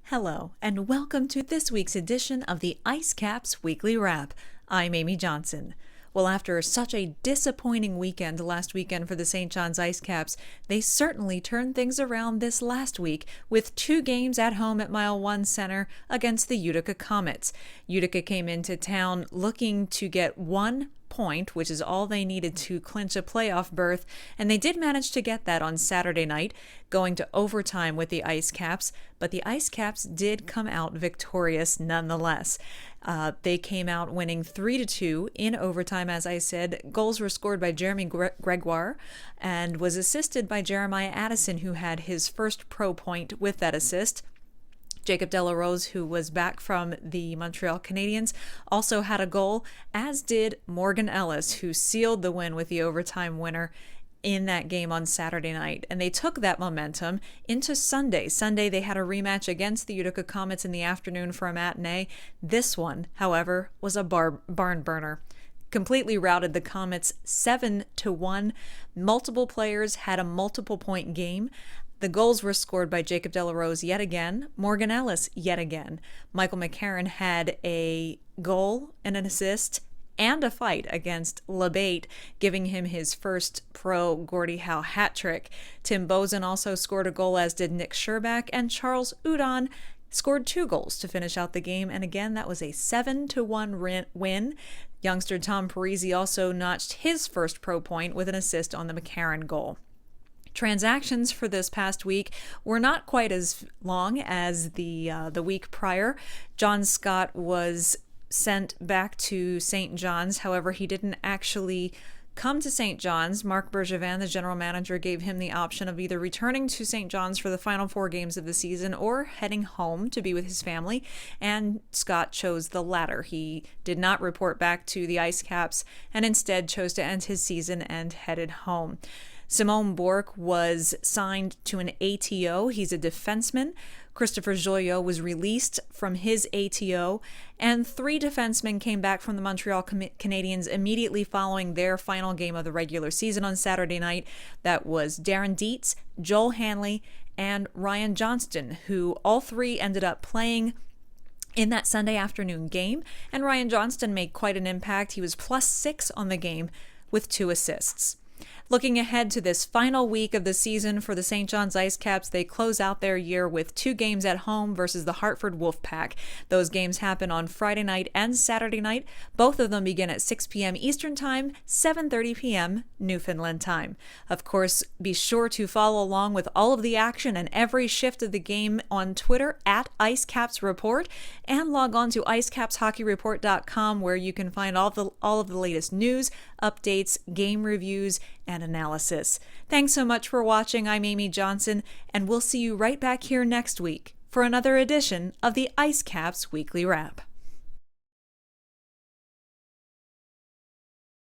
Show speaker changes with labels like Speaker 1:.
Speaker 1: Hello, and welcome to this week's edition of the IceCaps Weekly Wrap. I'm Amy Johnson. Well, after such a disappointing weekend last weekend for the St. John's IceCaps, they certainly turned things around this last week with 2 games at home at Mile One Center against the Utica Comets. Utica came into town looking to get 1 point, which is all they needed to clinch a playoff berth, and they did manage to get that on Saturday night, going to overtime with the IceCaps, but the IceCaps did come out victorious nonetheless. They came out winning 3-2 in overtime, as I said. Goals were scored by Jeremy Gregoire and was assisted by Jeremiah Addison, who had his first pro point with that assist. Jacob Delarose, who was back from the Montreal Canadiens, also had a goal, as did Morgan Ellis, who sealed the win with the overtime winner in that game on Saturday night. And they took that momentum into Sunday. Sunday, they had a rematch against the Utica Comets in the afternoon for a matinee. This one, however, was a barn burner. Completely routed the Comets 7-1. Multiple players had a multiple point game. The goals were scored by Jacob Delarose yet again, Morgan Ellis yet again. Michael McCarron had a goal and an assist and a fight against LeBate, giving him his first pro Gordie Howe hat trick. Tim Bozen also scored a goal, as did Nick Sherbak, and Charles Udon scored 2 goals to finish out the game, and again, that was a 7-1 win. Youngster Tom Parisi also notched his first pro point with an assist on the McCarron goal. Transactions for this past week were not quite as long as the week prior. John Scott was sent back to St. John's. However, he didn't actually come to St. John's. Marc Bergevin, the general manager, gave him the option of either returning to St. John's for the final 4 games of the season or heading home to be with his family, and Scott chose the latter. He did not report back to the IceCaps and instead chose to end his season and headed home. Simone Bourque was signed to an ATO. He's a defenseman. Christopher Joyaux was released from his ATO, and 3 defensemen came back from the Montreal Canadiens immediately following their final game of the regular season on Saturday night. That was Darren Dietz, Joel Hanley, and Ryan Johnston, who all 3 ended up playing in that Sunday afternoon game, and Ryan Johnston made quite an impact. He was +6 on the game with 2 assists. Looking ahead to this final week of the season for the St. John's IceCaps, they close out their year with 2 games at home versus the Hartford Wolfpack. Those games happen on Friday night and Saturday night. Both of them begin at 6 p.m. Eastern Time, 7:30 p.m. Newfoundland Time. Of course, be sure to follow along with all of the action and every shift of the game on Twitter at IceCaps Report, and log on to IceCapsHockeyReport.com, where you can find all of the latest news, updates, game reviews, and analysis. Thanks so much for watching. I'm Amy Johnson, and we'll see you right back here next week for another edition of the IceCaps Weekly Wrap.